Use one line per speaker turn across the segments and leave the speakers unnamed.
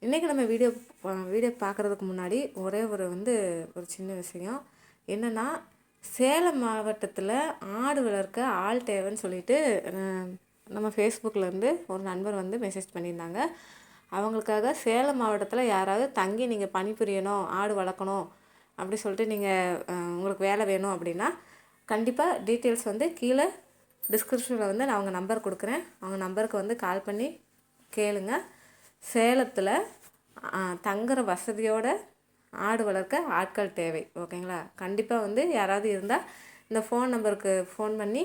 இன்றைக்கி நம்ம வீடியோ பார்க்குறதுக்கு முன்னாடி ஒரு சின்ன விஷயம் என்னென்னா, சேலம் மாவட்டத்தில் ஆடு வளர்க்க ஆள் தேவைன்னு சொல்லிட்டு நம்ம ஃபேஸ்புக்கிலேருந்து ஒரு நண்பர் மெசேஜ் பண்ணியிருந்தாங்க. அவங்களுக்காக சேலம் மாவட்டத்தில் யாராவது தங்கி நீங்கள் பணிபுரியணும், ஆடு வளர்க்கணும் அப்படி சொல்லிட்டு நீங்கள் உங்களுக்கு வேலை வேணும் அப்படின்னா கண்டிப்பாக டீட்டெயில்ஸ் கீழே டிஸ்கிரிப்ஷனில் நான் அவங்க நம்பர் கொடுக்குறேன். அவங்க நம்பருக்கு கால் பண்ணி கேளுங்க. சேலத்தில் தங்குற வசதியோடு ஆடு வளர்க்க ஆட்கள் தேவை. ஓகேங்களா? கண்டிப்பாக யாராவது இருந்தால் இந்த ஃபோன் நம்பருக்கு ஃபோன் பண்ணி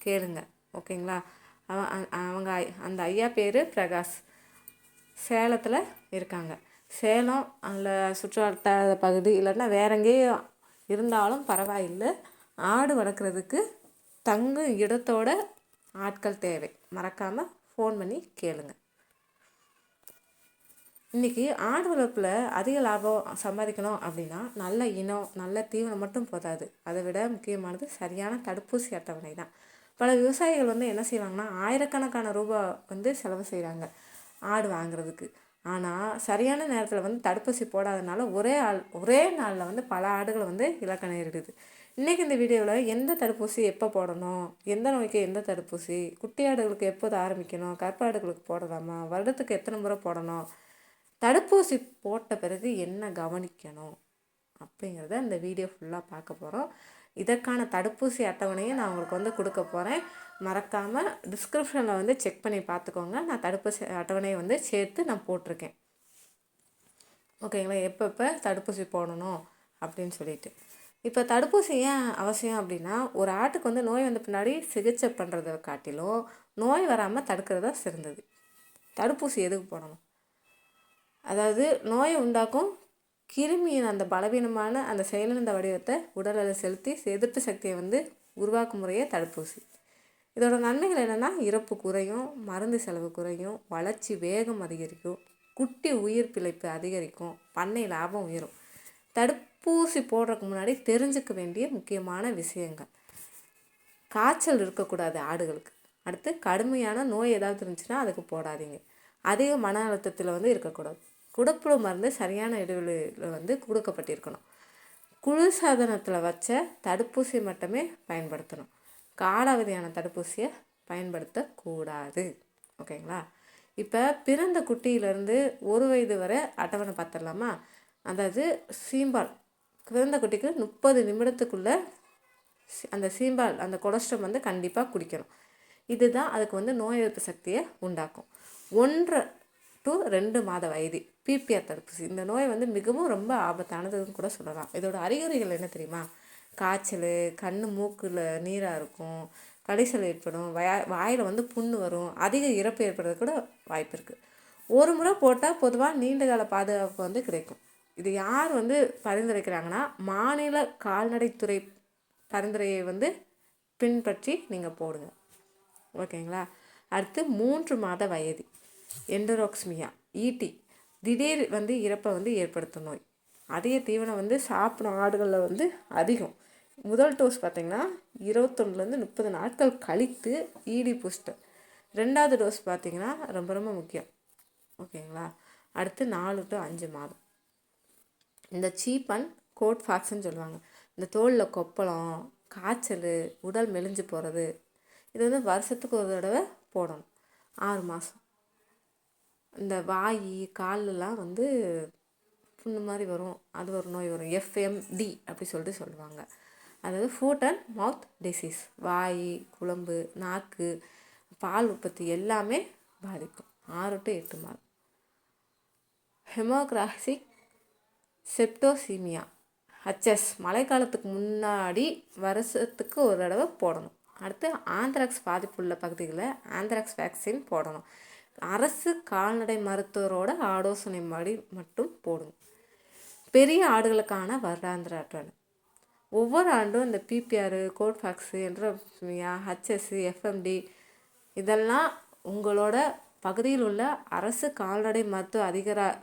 கேளுங்க. ஓகேங்களா? அவங்க அந்த ஐயா பேர் பிரகாஷ், சேலத்தில் இருக்காங்க. சேலம் அந்த சுற்றுவட்டார பகுதி இல்லைன்னா வேற எங்கேயும் இருந்தாலும் பரவாயில்லை, ஆடு வளர்க்குறதுக்கு தங்கும் இடத்தோட ஆட்கள் தேவை. மறக்காமல் ஃபோன் பண்ணி கேளுங்க. இன்றைக்கி ஆடு வளர்ப்பில் அதிக லாபம் சம்பாதிக்கணும் அப்படின்னா நல்ல இனம், நல்ல தீவனம் மட்டும் போதாது. அதை விட முக்கியமானது சரியான தடுப்பூசி அட்டவணை தான். பல விவசாயிகள் என்ன செய்வாங்கன்னா, ஆயிரக்கணக்கான ரூபாய் செலவு செய்கிறாங்க ஆடு வாங்குறதுக்கு. ஆனால் சரியான நேரத்தில் தடுப்பூசி போடாதனால ஒரே நாளில் பல ஆடுகளை இழக்க நேரிடுது. இன்றைக்கி இந்த வீடியோவில் எந்த தடுப்பூசி எப்போ போடணும், எந்த நோய்க்கு எந்த தடுப்பூசி, குட்டி ஆடுகளுக்கு எப்போது ஆரம்பிக்கணும், கருப்பு ஆடுகளுக்கு போடலாமா, வருடத்துக்கு எத்தனை முறை போடணும், தடுப்பூசி போட்ட பிறகு என்ன கவனிக்கணும் அப்படிங்கிறத இந்த வீடியோ ஃபுல்லாக பார்க்க போகிறோம். இதற்கான தடுப்பூசி அட்டவணையை நான் உங்களுக்கு கொடுக்க போகிறேன். மறக்காமல் டிஸ்கிரிப்ஷனில் செக் பண்ணி பார்த்துக்கோங்க. நான் தடுப்பூசி அட்டவணையை சேர்த்து நான் போட்டிருக்கேன். ஓகேங்களா? எப்பப்போ தடுப்பூசி போடணும் அப்படின்னு சொல்லிட்டு. இப்போ தடுப்பூசி ஏன் அவசியம் அப்படின்னா, ஒரு ஆட்டுக்கு நோய் வந்த பின்னாடி சிகிச்சை பண்ணுறதை காட்டிலும் நோய் வராமல் தடுக்கிறதா சிறந்தது. தடுப்பூசி எதுக்கு போடணும்? அதாவது நோயை உண்டாக்கும் கிருமியின் அந்த பலவீனமான அந்த செயலிழந்த வடிவத்தை உடலில் செலுத்தி எதிர்ப்பு சக்தியை உருவாக்கும் முறையே தடுப்பூசி. இதோட நன்மைகள் என்னென்னா, இறப்பு குறையும், மருந்து செலவு குறையும், வளர்ச்சி வேகம் அதிகரிக்கும், குட்டி உயிர் பிழைப்பு அதிகரிக்கும், பண்ணை லாபம் உயரும். தடுப்பூசி போடுறதுக்கு முன்னாடி தெரிஞ்சுக்க வேண்டிய முக்கியமான விஷயங்கள்: காய்ச்சல் இருக்கக்கூடாது ஆடுகளுக்கு. அடுத்து, கடுமையான நோய் ஏதாவது இருந்துச்சுன்னா அதுக்கு போடாதீங்க. அதிக மன அழுத்தத்தில் இருக்கக்கூடாது. குடப்புழு மருந்து சரியான இடைவெளியில் கொடுக்கப்பட்டிருக்கணும். குளிர்சாதனத்தில் வச்ச தடுப்பூசி மட்டுமே பயன்படுத்தணும். காலாவதியான தடுப்பூசியை பயன்படுத்தக்கூடாது. ஓகேங்களா? இப்போ பிறந்த குட்டியிலேருந்து 1 வயது வரை அட்டவணை பார்த்துடலாமா? அதாவது சீம்பால் பிறந்த குட்டிக்கு 30 நிமிடத்துக்குள்ளே அந்த சீம்பால், அந்த கொலஸ்ட்ரம் கண்டிப்பாக குடிக்கணும். இதுதான் அதுக்கு நோய் எதிர்ப்பு சக்தியை உண்டாக்கும். 1 to 2 மாத வயது பிபிஆர் தடுப்பூசி. இந்த நோய் மிகவும் ரொம்ப ஆபத்தானதுன்னு கூட சொல்லலாம். இதோட அறிகுறிகள் என்ன தெரியுமா? காய்ச்சல், கண் மூக்கில் நீராக இருக்கும், கடிசல் ஏற்படும், வாயில் புண்ணு வரும், அதிக இறப்பு ஏற்படுறது கூட வாய்ப்பு இருக்குது. ஒரு முறை போட்டால் பொதுவாக நீண்ட கால பாதுகாப்பு கிடைக்கும். இது யார் பரிந்துரைக்கிறாங்கன்னா, மாநில கால்நடைத்துறை பரிந்துரையை பின்பற்றி நீங்கள் போடுங்க. ஓகேங்களா? அடுத்து 3 மாத வயது எண்டோராக்ஸ்மியா ஈட்டி, திடீர் இறப்பை ஏற்படுத்தும் நோய். அதிக தீவனம் சாப்பிடும் ஆடுகளில் அதிகம். முதல் டோஸ் பார்த்திங்கன்னா 21லேருந்து 30 நாட்கள் கழித்து ஈடி பூஸ்டர். 2வது டோஸ் பார்த்திங்கன்னா ரொம்ப ரொம்ப முக்கியம். ஓகேங்களா? அடுத்து 4 to 5 மாதம் இந்த சீப் அண்ட் கோட் ஃபாக்ஸ்ன்னு சொல்லுவாங்க. இந்த தோலில் கொப்பளம், காய்ச்சல், உடல் மெலிஞ்சு போகிறது, இது வருஷத்துக்கு ஒரு தடவை போடணும். 6 மாதம் இந்த வாய் காலெலாம் புண்ணு மாதிரி வரும், அது ஒரு நோய் வரும், எஃப்எம்டி அப்படி சொல்லுவாங்க. அதாவது ஃபுட் அண்ட் மவுத் டிசீஸ். வாய், குழம்பு, நாக்கு, பால் உற்பத்தி எல்லாமே பாதிக்கும். 6 to 8 மாதம். ஹெமோகிராசிக் செப்டோசீமியா ஹச்எஸ் மழைக்காலத்துக்கு முன்னாடி வருஷத்துக்கு ஒரு தடவை போடணும். அடுத்து, ஆந்த்ராக்ஸ் பாதிப்புள்ள பகுதிகளில் ஆந்த்ராக்ஸ் வேக்சின் போடணும். அரசு கால்நடை மருத்துவரோட ஆலோசனை மட்டும் போடுங்க. பெரிய ஆடுகளுக்கான வருடாந்திர அட்டவணை. ஒவ்வொரு ஆண்டும் இந்த பிபிஆர், கோட்ஃபாக்ஸு, என்ட்ரோமியா, ஹச்எஸ், எஃப்எம்டி இதெல்லாம் உங்களோட பகுதியில் உள்ள அரசு கால்நடை மருத்துவ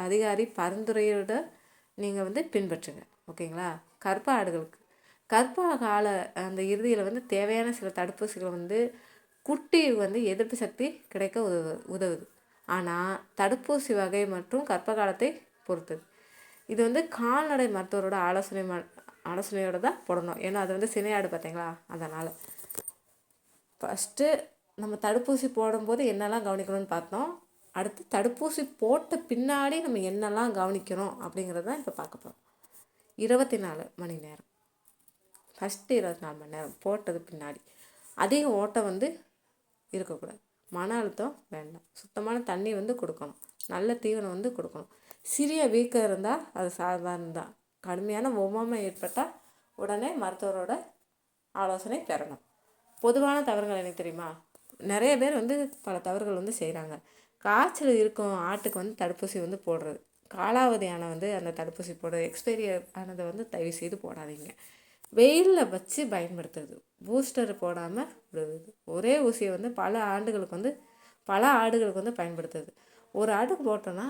அதிகாரி பரிந்துரையோட நீங்கள் பின்பற்றுங்க. ஓகேங்களா? கர்ப்ப ஆடுகளுக்கு கர்ப்ப கால அந்த இறுதியில் தேவையான சில தடுப்பூசிகள் குட்டி எதிர்ப்பு சக்தி கிடைக்க உதவுது. ஆனால் தடுப்பூசி வகை மற்றும் கர்ப்ப காலத்தை பொறுத்தது. இது வந்து கால்நடை மருத்துவரோட ஆலோசனையோடு தான் போடணும். ஏன்னா அது வந்து சினையாடு பார்த்தீங்களா, அதனால். ஃபஸ்ட்டு நம்ம தடுப்பூசி போடும்போது என்னெல்லாம் கவனிக்கணும்னு பார்த்தோம். அடுத்து தடுப்பூசி போட்ட பின்னாடி நம்ம என்னெல்லாம் கவனிக்கணும் அப்படிங்கிறது தான் இப்போ பார்க்க போகிறோம். 24 மணி நேரம், ஃபஸ்ட்டு 24 மணி நேரம் போட்டது பின்னாடி அதிக ஓட்டம் வந்து இருக்கக்கூடாது. மன அழுத்தம் வேண்டாம். சுத்தமான தண்ணி வந்து கொடுக்கணும். நல்ல தீவனம் வந்து கொடுக்கணும். சிறிய வீக்கம் இருந்தால் அது சாதாரணம் தான். கடுமையான ஒவ்வாமை ஏற்பட்டால் உடனே மருத்துவரோட ஆலோசனை பெறணும். பொதுவான தவறுகள் எனக்கு தெரியுமா, நிறைய பேர் வந்து பல தவறுகள் வந்து செய்கிறாங்க. காய்ச்சல் இருக்கும் ஆட்டுக்கு வந்து தடுப்பூசி வந்து போடுறது, காலாவதியான வந்து அந்த தடுப்பூசி போடுறது, எக்ஸ்பைரி ஆனதை வந்து தயவு செய்து போடாதீங்க. வெயிலில் வச்சு பயன்படுத்துறது, பூஸ்டர் போடாமல் விடுறது, ஒரே ஊசியை வந்து பல ஆடுகளுக்கு வந்து பயன்படுத்துறது. ஒரு ஆட்டுக்கு போட்டோன்னா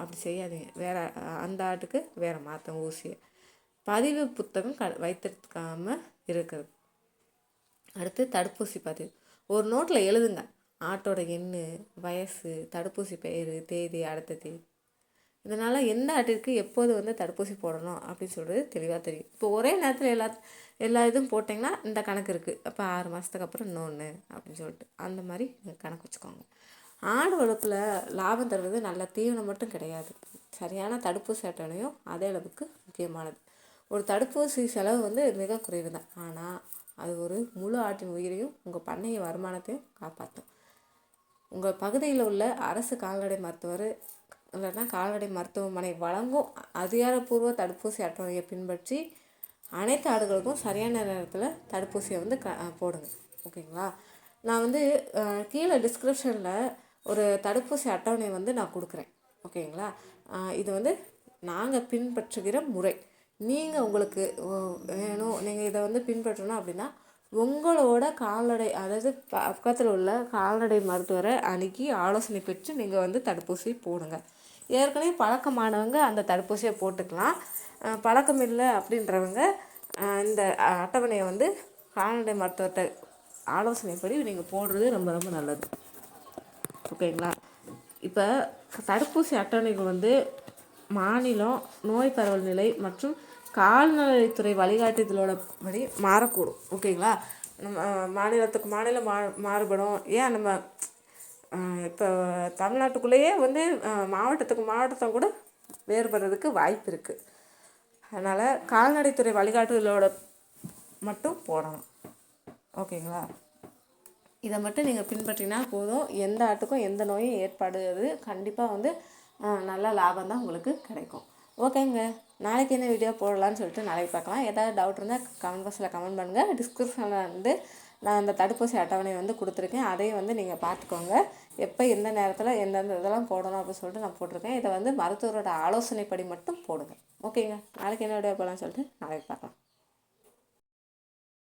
அப்படி செய்யாதீங்க. வேறு அந்த ஆட்டுக்கு வேறு மாற்றம் ஊசியை. பதிவு புத்தகம் வைத்திருக்காமல் இருக்கிறது. அடுத்து தடுப்பூசி பதிவு. ஒரு நோட்டில் எழுதுங்க, ஆட்டோட எண்ணு, வயசு, தடுப்பூசி பெயர், தேதி, அடுத்த தேதி. இதனால் எந்த ஆட்டிற்கு எப்போது வந்து தடுப்பூசி போடணும் அப்படின்னு சொல்கிறது தெளிவாக தெரியும். இப்போ ஒரே நேரத்தில் எல்லா இதுவும் போட்டிங்கன்னா இந்த கணக்கு இருக்குது. அப்போ 6 மாதத்துக்கு அப்புறம் இன்னொன்று அப்படின்னு சொல்லிட்டு அந்த மாதிரி கணக்கு வச்சுக்கோங்க. ஆடு வளர்ப்பில் லாபம் தருவது நல்ல தீவனம் மட்டும் கிடையாது, சரியான தடுப்பூசி அட்டவணையும் அதே அளவுக்கு முக்கியமானது. ஒரு தடுப்பூசி செலவு வந்து மிக குறைவு தான், ஆனால் அது ஒரு முழு ஆட்டின் உயிரையும் உங்கள் பண்ணைய வருமானத்தையும் காப்பாற்றும். உங்கள் பகுதியில் உள்ள அரசு கால்நடை மருத்துவர் இல்லைன்னா கால்நடை மருத்துவமனை வழங்கும் அதிகாரப்பூர்வ தடுப்பூசி அட்டவணையை பின்பற்றி அனைத்து ஆடுகளுக்கும் சரியான நேரத்தில் தடுப்பூசியை வந்து போடுங்க. ஓகேங்களா? நான் வந்து கீழே டிஸ்கிரிப்ஷனில் ஒரு தடுப்பூசி அட்டவணை வந்து நான் கொடுக்குறேன். ஓகேங்களா? இது வந்து நாங்கள் பின்பற்றுகிற முறை. நீங்கள் உங்களுக்கு வேணும், நீங்கள் இதை வந்து பின்பற்றணும் அப்படின்னா உங்களோட கால்நடை, அதாவது பக்கத்தில் உள்ள கால்நடை மருத்துவரை அணுகி ஆலோசனை பெற்று நீங்கள் வந்து தடுப்பூசி போடுங்க. ஏற்கனவே பழக்கமானவங்க அந்த தடுப்பூசியை போட்டுக்கலாம். பழக்கம் இல்லை அப்படின்றவங்க இந்த அட்டவணையை வந்து கால்நடை மருத்துவத்தை ஆலோசனைப்படி நீங்கள் போடுறது ரொம்ப ரொம்ப நல்லது. ஓகேங்களா? இப்போ தடுப்பூசி அட்டவணைகள் வந்து மாநிலம், நோய் பரவல் நிலை மற்றும் கால்நடைத்துறை வழிகாட்டுதலோட படி மாறக்கூடும். ஓகேங்களா? நம்ம மாநிலத்துக்கு மாநிலம் மாறுபடும். ஏன் நம்ம இப்போ தமிழ்நாட்டுக்குள்ளேயே வந்து மாவட்டத்துக்கு மாவட்டத்தை கூட வேறுபடுறதுக்கு வாய்ப்பு இருக்குது. அதனால் கால்நடைத்துறை வழிகாட்டுதலோட மட்டும் போடணும். ஓகேங்களா? இதை மட்டும் நீங்கள் பின்பற்றினா போதும். எந்த ஆட்டுக்கும் எந்த நோயும் ஏற்படுறது கண்டிப்பாக வந்து நல்ல லாபம் தான் உங்களுக்கு கிடைக்கும். ஓகேங்க, நாளைக்கு என்ன வீடியோ போடலான்னு சொல்லிட்டு நாளைக்கு பார்க்கலாம். ஏதாவது டவுட் இருந்தால் கமெண்ட் பாக்ஸில் கமெண்ட் பண்ணுங்கள். டிஸ்கிரிப்ஷனில் வந்து நான் அந்த தடுப்பூசி அட்டவணை வந்து கொடுத்துருக்கேன், அதையும் வந்து நீங்கள் பார்த்துக்கோங்க. எப்போ எந்த நேரத்தில் எந்தெந்த இதெல்லாம் போடணும் அப்படின்னு சொல்லிட்டு நான் போட்டிருக்கேன். இதை வந்து மருத்துவரோட ஆலோசனைப்படி மட்டும் போடுங்க. ஓகேங்க, நாளைக்கு என்ன வீடியோ போடலான்னு சொல்லிட்டு நாளைக்கு பார்க்கலாம்.